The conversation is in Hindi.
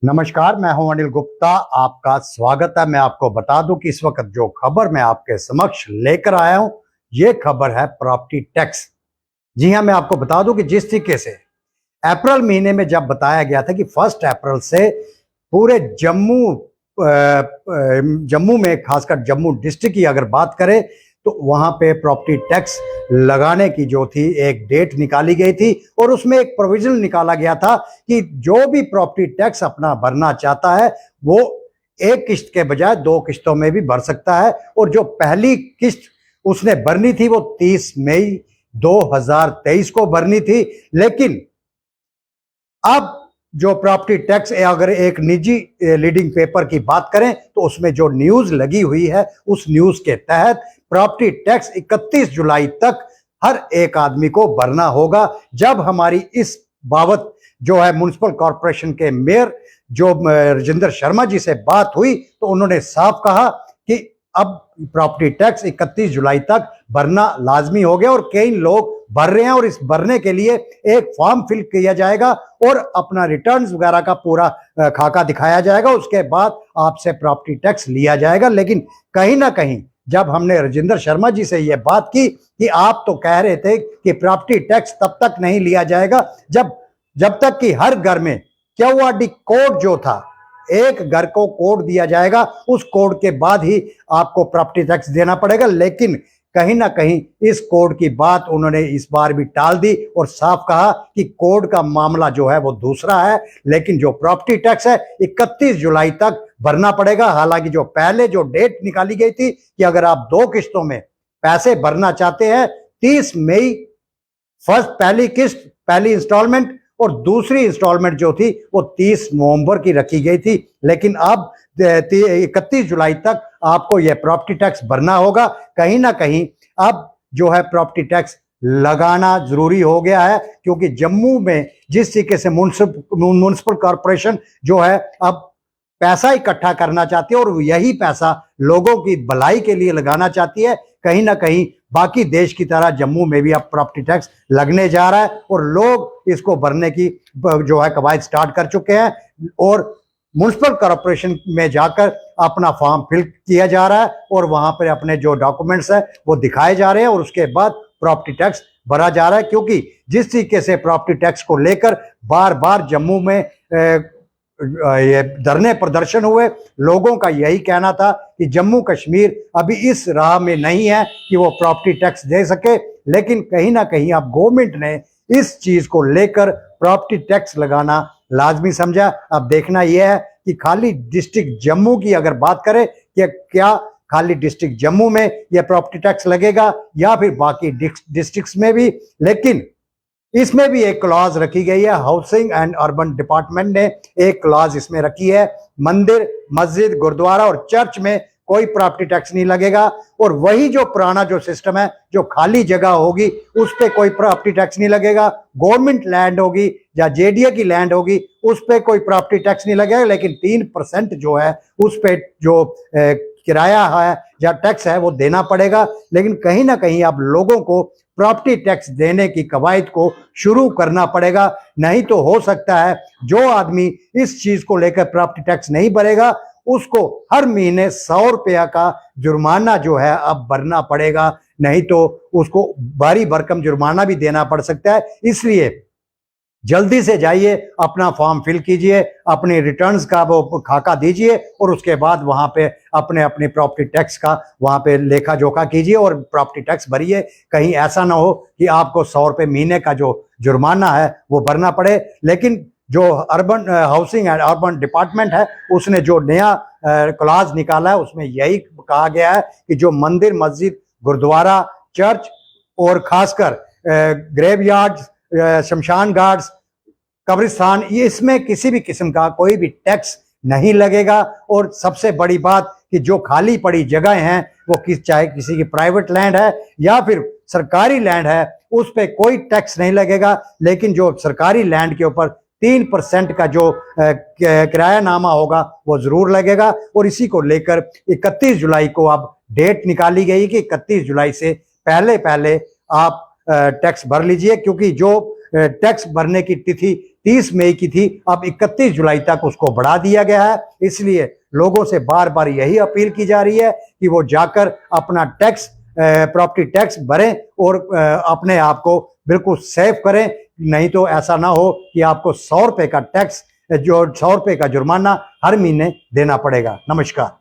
नमस्कार, मैं हूं अनिल गुप्ता। आपका स्वागत है। मैं आपको बता दूं कि इस वक्त जो खबर मैं आपके समक्ष लेकर आया हूं, ये खबर है प्रॉपर्टी टैक्स। जी हां, मैं आपको बता दूं कि जिस तरीके से अप्रैल महीने में जब बताया गया था कि 1 अप्रैल से पूरे जम्मू में, खासकर जम्मू डिस्ट्रिक्ट की अगर बात करें, तो वहां पे प्रॉपर्टी टैक्स लगाने की जो थी एक डेट निकाली गई थी और उसमें एक प्रोविजन निकाला गया था कि जो भी प्रॉपर्टी टैक्स अपना भरना चाहता है वो एक किस्त के बजाय 2 किस्तों में भी भर सकता है। और जो पहली किस्त उसने भरनी थी वो 30 मई 2023 को भरनी थी। लेकिन अब जो प्रॉपर्टी टैक्स अगर एक निजी लीडिंग पेपर की बात करें तो उसमें जो न्यूज लगी हुई है, उस न्यूज के तहत प्रॉपर्टी टैक्स 31 जुलाई तक हर एक आदमी को भरना होगा। जब हमारी इस बाबत जो है म्युनिसिपल कॉरपोरेशन के मेयर जो राजेंद्र शर्मा जी से बात हुई तो उन्होंने साफ कहा कि अब प्रॉपर्टी टैक्स 31 जुलाई तक भरना लाजमी हो गया और कई लोग भर रहे हैं और इस भरने के लिए एक फॉर्म फिल किया जाएगा और अपना रिटर्न्स वगैरह का पूरा खाका दिखाया जाएगा। उसके बाद आपसे प्रॉपर्टी टैक्स लिया जाएगा। लेकिन कहीं ना कहीं जब हमने राजेंद्र शर्मा जी से यह बात की कि आप तो कह रहे थे कि प्रॉपर्टी टैक्स तब तक नहीं लिया जाएगा जब तक कि हर घर में क्यूआरडी कोड जो था, एक घर को कोड दिया जाएगा, उस कोड के बाद ही आपको प्रॉपर्टी टैक्स देना पड़ेगा। लेकिन कहीं ना कहीं इस कोड की बात उन्होंने इस बार भी टाल दी और साफ कहा कि कोड का मामला जो है वो दूसरा है, लेकिन जो प्रॉपर्टी टैक्स है 31 जुलाई तक भरना पड़ेगा। हालांकि जो पहले जो डेट निकाली गई थी कि अगर आप 2 किस्तों में पैसे भरना चाहते हैं, 30 मई पहली किस्त, पहली इंस्टॉलमेंट और दूसरी इंस्टॉलमेंट जो थी वो 30 नवंबर की रखी गई थी। लेकिन अब 31 जुलाई तक आपको यह प्रॉपर्टी टैक्स भरना होगा। कहीं ना कहीं अब जो है प्रॉपर्टी टैक्स लगाना जरूरी हो गया है, क्योंकि जम्मू में जिस तरीके से म्युनिसिपल कॉरपोरेशन जो है अब पैसा इकट्ठा करना चाहती है और यही पैसा लोगों की भलाई के लिए लगाना चाहती है, कहीं ना कहीं बाकी देश की तरह जम्मू में भी अब प्रॉपर्टी टैक्स लगने जा रहा है और लोग इसको भरने की जो है कवायद स्टार्ट कर चुके हैं और म्युनिसिपल कॉरपोरेशन में जाकर अपना फॉर्म फिल किया जा रहा है और वहां पर अपने जो डॉक्यूमेंट्स है वो दिखाए जा रहे हैं और उसके बाद प्रॉपर्टी टैक्स भरा जा रहा है। क्योंकि जिस तरीके से प्रॉपर्टी टैक्स को लेकर बार बार जम्मू में ये धरने प्रदर्शन हुए, लोगों का यही कहना था कि जम्मू कश्मीर अभी इस राह में नहीं है कि वो प्रॉपर्टी टैक्स दे सके। लेकिन कहीं ना कहीं अब गवर्नमेंट ने इस चीज को लेकर प्रॉपर्टी टैक्स लगाना लाजमी समझा। अब देखना यह है कि खाली डिस्ट्रिक्ट जम्मू की अगर बात करें कि क्या खाली डिस्ट्रिक्ट जम्मू में यह प्रॉपर्टी टैक्स लगेगा या फिर बाकी डिस्ट्रिक्ट्स में भी। लेकिन इसमें भी एक क्लॉज रखी गई है, हाउसिंग एंड अर्बन डिपार्टमेंट ने एक क्लॉज इसमें रखी है, मंदिर, मस्जिद, गुरुद्वारा और चर्च में कोई प्रॉपर्टी टैक्स नहीं लगेगा। और वही जो पुराना जो सिस्टम है, जो खाली जगह होगी उस पर कोई प्रॉपर्टी टैक्स नहीं लगेगा। गवर्नमेंट लैंड होगी या जेडीए की लैंड होगी उस पर कोई प्रॉपर्टी टैक्स नहीं लगेगा। लेकिन 3% जो है उस पर जो किराया है या टैक्स है वो देना पड़ेगा। लेकिन कहीं ना कहीं अब लोगों को प्रॉपर्टी टैक्स देने की कवायद को शुरू करना पड़ेगा, नहीं तो हो सकता है जो आदमी इस चीज को लेकर प्रॉपर्टी टैक्स नहीं भरेगा उसको हर महीने 100 रुपया का जुर्माना जो है अब भरना पड़ेगा, नहीं तो उसको भारी भरकम जुर्माना भी देना पड़ सकता है। इसलिए जल्दी से जाइए, अपना फॉर्म फिल कीजिए, अपने रिटर्न्स का वो खाका दीजिए और उसके बाद वहां पे अपने अपने प्रॉपर्टी टैक्स का वहां पे लेखा जोखा कीजिए और प्रॉपर्टी टैक्स भरिए। कहीं ऐसा ना हो कि आपको 100 रुपये महीने का जो जुर्माना है वो भरना पड़े। लेकिन जो urban housing and urban department है उसने जो नया क्लॉज निकाला है उसमें यही कहा गया है कि जो मंदिर, मस्जिद, गुरुद्वारा, चर्च और खासकर ग्रेवयार्ड, शमशान घाट्स, कब्रिस्तान, ये इसमें किसी भी किस्म का कोई भी टैक्स नहीं लगेगा। और सबसे बड़ी बात कि जो खाली पड़ी जगह हैं वो चाहे किसी की प्राइवेट लैंड है या फिर सरकारी लैंड है उस पर कोई टैक्स नहीं लगेगा। लेकिन जो सरकारी लैंड के ऊपर 3% का जो किरायानामा होगा वो जरूर लगेगा। और इसी को लेकर 31 जुलाई को अब डेट निकाली गई कि 31 जुलाई से पहले पहले आप टैक्स भर लीजिए, क्योंकि जो टैक्स भरने की तिथि 30 मई की थी, अब 31 जुलाई तक उसको बढ़ा दिया गया है। इसलिए लोगों से बार बार यही अपील की जा रही है कि वो जाकर अपना टैक्स, प्रॉपर्टी टैक्स भरें और अपने आप को बिल्कुल सेफ करें। नहीं तो ऐसा ना हो कि आपको 100 रुपए का टैक्स, जो 100 रुपए का जुर्माना हर महीने देना पड़ेगा। नमस्कार।